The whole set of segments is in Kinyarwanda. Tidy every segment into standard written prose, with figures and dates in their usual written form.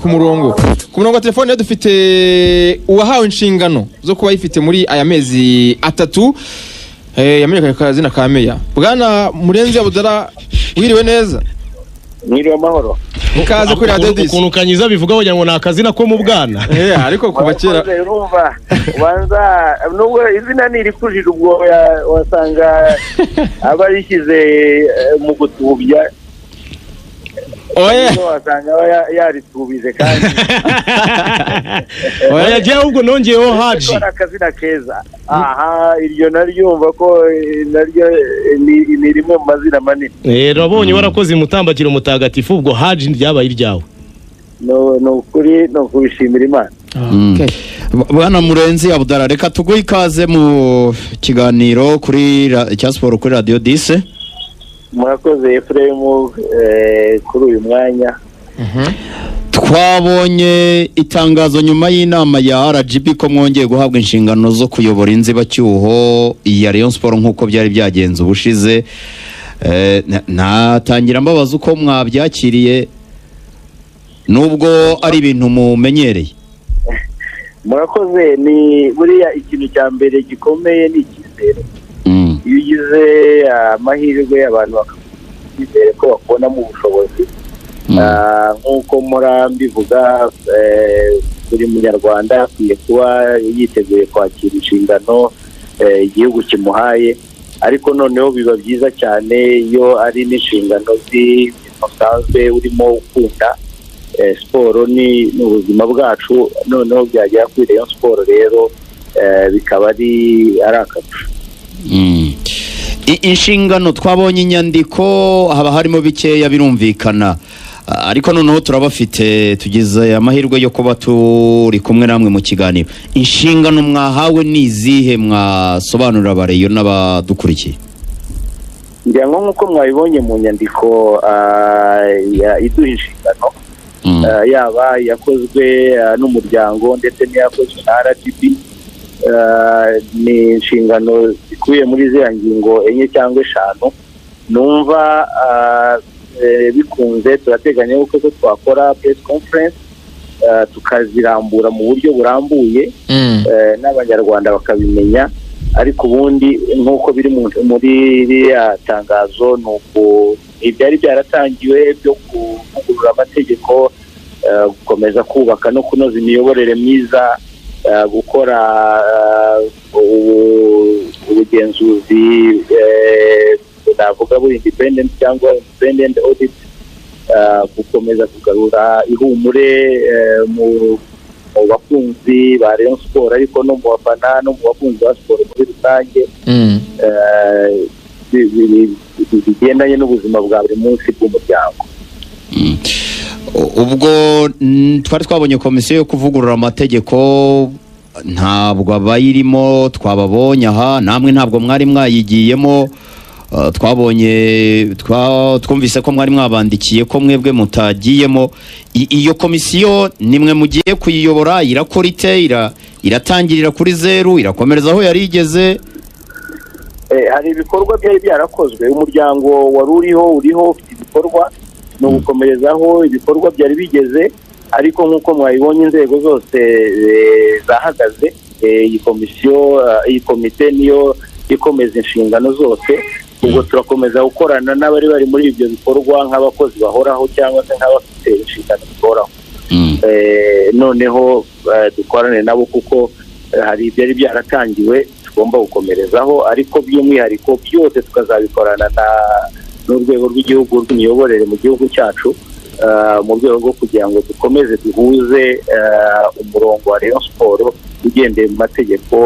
ku murongo wa telefone dufite uwahawe inshingano zo kuba yifite muri aya mezi atatu yamenyekanye kazina ka meya Bwana Murenzi Abdallah wiriwe neza Mwiriwe amahoro ikaze kuri Radio Dis ukuntu kanyiza bivuga wagira ngo nakazina ko mu bwana ariko kuva kera urumva ubanza nubwo izina niri kujira ubwo wasanga abarishyize mu gutubya oya wasanga yaritubije kandi oya je ahubwo nongeyeho Haji akazina keza aha iryo naryumva ko naryo ni rimwe mu mazina manini nabonye warakoze mutambakira mutagatifu ubwo Haji ryabaye iryawe no kubishimira Imana. Bwana Murenzi Abdallah reka tuguhe ikaze mu kiganiro kuri cya sport kuri Radio Dis. Murakoze Ephraim kuri uyu mwanya. Twabonye itangazo nyuma y'inama ya RGB ko mwongeye guhabwa inshingano zo kuyobora inzibacyuho ya Rayon Sport nkuko byari byagenze ubushize. Natangira mbabaza uko mwabyakiriye nubwo ari ibintu mumenyereye. Murakoze ni buriya ikintu cya mbere gikomeye ni ikizere. Iyo ugize amahirwe abantu bakizere ko bakona mu bushobozi nk'uko mbivuga buri munyarwanda akwiye kuba yiteguye kwakira inshingano igihugu kimuhaye ariko noneho biba byiza cyane iyo ari n'inshingano zisanzwe urimo ukunda siporo ni ubuzima bwacu noneho byagera kuri Rayon Sport rero bikaba ari akarusho. Inshingano twabonye inyandiko haba harimo bikeya birumvikana ariko noneho turabafite tugize amahirwe yo kuba turi kumwe namwe mu kiganiro. Inshingano mwahawe ni izihe mwasobanurira abareyo n'abadukurikiye? ngira ngo nkuko mwabibonye mu nyandiko iduha inshingano yaba yakozwe n'umuryango ndetse n'iyakozwe na RGB ni inshingano zikuye muri ziriya ngingo enye cyangwa eshanu numva bikunze turateganya yuko twakora press conference tukazirambura mu buryo burambuye n'abanyarwanda bakabimenya ariko ubundi nk'uko biri muri iriya tangazo nuko ibyari byaratangiwe byo kuvugurura amategeko gukomeza kubaka no kunoza imiyoborere myiza gukora ubugenzuzi navuga buri independent cyangwa independent audit gukomeza kugarura ihumure mu bakunzi ba Rayon Sport ariko no mu bafana no mu bakunzi ba sport muri rusange bigendanye n'ubuzima bwa buri munsi bw'umuryango. Ubwo twari twabonye komisiyo yo kuvugurura amategeko ntabwo abayirimo twababonye aha namwe ntabwo mwari mwayigiyemo twumvise ko mwari mwabandikiye ko mwebwe mutagiyemo. Iyo komisiyo nimwe mugiye kuyiyobora irakora ite iratangirira kuri zeru irakomereza aho yari igeze? Hari ibikorwa byari byarakozwe umuryango wari uriho ufite ibikorwa no gukomerezaho ibikorwa byari bigeze ariko nkuko mwabibonye inzego zose zahagaze iyi komisiyo iyi komite niyo ikomeza inshingano zose ubwo turakomeza gukorana n'abari bari muri ibyo bikorwa nk'abakozi bahoraho cyangwa se nk'abafite inshingano zihoraho noneho dukorane nabo kuko hari ibyari byaratangiwe tugomba gukomerezaho ariko by'umwihariko byose tukazabikorana n'urwego rw'igihugu rw'imiyoborere mu gihugu cyacu mu rwego rwo kugira ngo dukomeze duhuze umurongo wa Rayon Sport ugendeye mu mategeko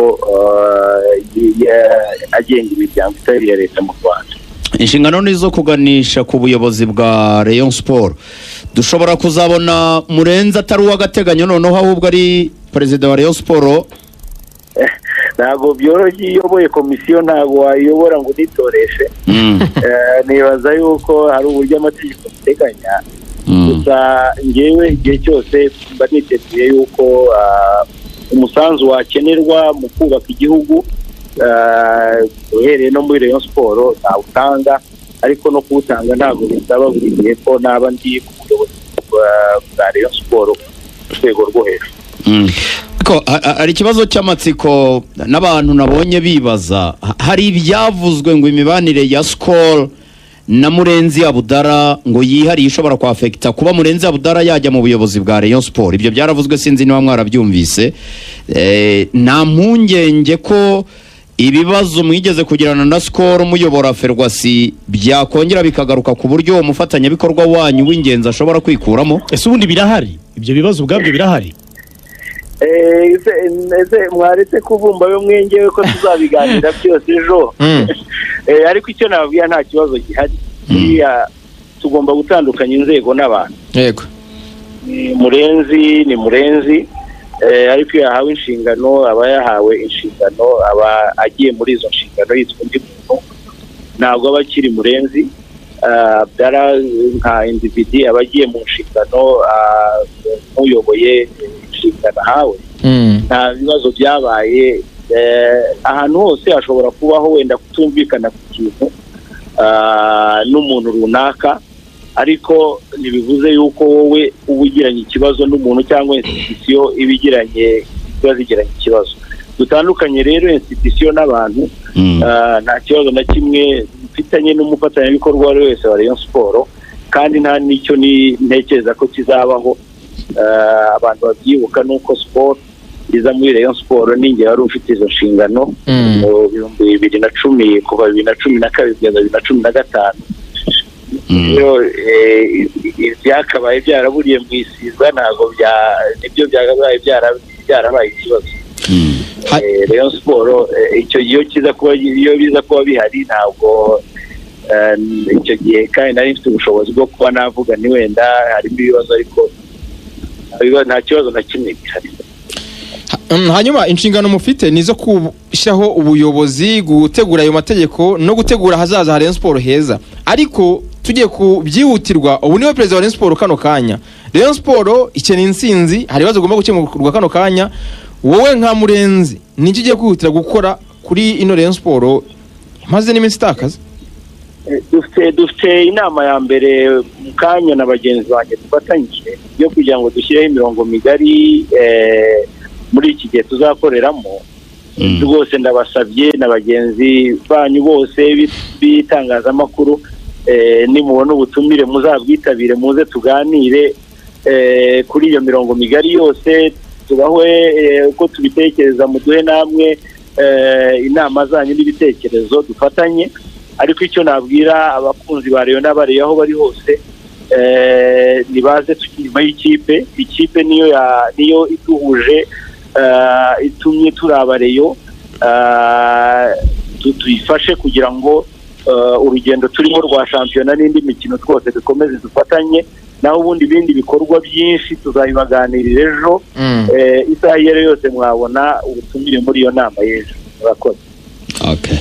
agenga imiryango itari iya leta mu Rwanda. Inshingano ni zo kuganisha ku buyobozi bwa Rayon Sport. Dushobora kuzabona Murenzi atari uw'agateganyo noneho ahubwo ari perezida wa Rayon Sport? Ntabwo byoroshye iyoboye komisiyo ntabwo wayiyobora ngo unitoreshe nibaza yuko hari uburyo amategeko ateganya gusa ngewe igihe cyose mba niteguye yuko umusanzu wakenerwa mu kubaka igihugu uhereye no muri Rayon Sport ntawutanga ariko no kuwutanga ntabwo bisaba buri gihe ko naba ndi ku buyobozi bwa Rayon Sport ku rwego rwo hejuru. Ko hari ikibazo cy'amatsiko n'abantu nabonye bibaza, hari ibyavuzwe ngo imibanire ya Skol na Murenzi Abudara ngo yihariye ishobora kwafekita kuba Murenzi Abudara yajya mu buyobozi bwa Rayon Sport. Ibyo byaravuzwe, sinzi niba mwarabyumvise. Nta mpungenge ko ibibazo mwigeze kugirana na Skol muyobora Ferwasi byakongera bikagaruka ku buryo umufatanyabikorwa wanyu w'ingenzi ashobora kwikuramo? Ese ubundi birahari ibyo bibazo ubwabyo birahari? Mwaretse kuvumba yo mwengewe ko tuzabiganira byose ejo. Ariko icyo nababwira nta kibazo gihari. Tugomba gutandukanya inzego n'abantu. Yego. Murenzi ni Murenzi, ariko yahawe inshingano, aba yahawe inshingano, aba agiye muri izo nshingano yitwa undi muntu, ntabwo aba akiri Murenzi. Byara nka individi aba agiye mu nshingano nk'uyoboye inshingano ahawe. Nta bibazo byabaye. Ahantu hose hashobora kubaho wenda kutumvikana ku kintu n'umuntu runaka, ariko ntibivuze yuko wowe uba ugiranye ikibazo n'umuntu cyangwa institution ibigiranye ikibazo. Dutandukanye rero institution n'abantu. Nta kibazo na kimwe mfitanye n'umufatanyabikorwa wari wese wa Rayon Sport, kandi nta n'icyo ntekereza ko kizabaho. Abantu babyibuka nuko sport iza muri Rayon Sport ninjye wari ufite izo nshingano mu 2010 kuva 2012 kugeza 2015. Byakabaye byaraburiye mu isizwa, ntabwo nibyo byakabaye byarabaye ikibazo. Rayon Sport icyo gihe kiza kuba biza kuba bihari, ntabwo icyo gihe kandi nari mfite ubushobozi bwo kuba navuga ni wenda harimo ibibazo, ariko nta kibazo na kimwe gihari. Hanyuma inshingano mufite nizo gushyiraho ubuyobozi, gutegura ayo mategeko no gutegura hazaza ha Rayon Sport heza. Ariko tugiye kubyihutirwa, ubu niwe perezida wa Rayon Sport kano kanya. Rayon Sport ikeneye insinzi, hari ibibazo ugomba gukemurwa kano kanya. Wowe nka Murenzi niki ugiye kwihutira gukora kuri ino Rayon Sport maze n'iminsi itakaza? Dufite inama ya mbere mu kanya na bagenzi banjye dufatanyije yo kugira ngo dushyireho imirongo migari muri iki gihe tuzakoreramo. Rwose ndabasabye na bagenzi banyu bose bitangazamakuru, nimubona ubutumire muzabwitabire, muze tuganire kuri iyo mirongo migari yose, tubahe uko tubitekereza, muduhe namwe inama zanyu n'ibitekerezo dufatanye. Ariko icyo nabwira abakunzi ba Rayon n'abari aho bari hose, nibaze tukirima ikipe niyo iduhuje, itumye turaba Rayon, tuyifashe kugira ngo urugendo turimo rwa shampiyona n'indi mikino twose dukomeze dufatanye. Naho ubundi ibindi bikorwa byinshi tuzabibaganirira ejo. Isaha iyo yose mwabona ubutumire muri iyo nama y'ejo. Murakoze. Okay.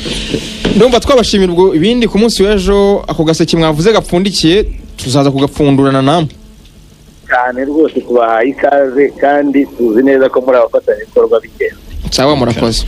Ndumva twabashimira ubwo ibindi ku munsi w'ejo, ako gaseke mwavuze gapfundikiye tuzaza kugapfundurana namwe. Cyane rwose kubahaye ikaze, kandi tuzi neza ko muri abafatanyabikorwa bigenda. Sawa, murakoze.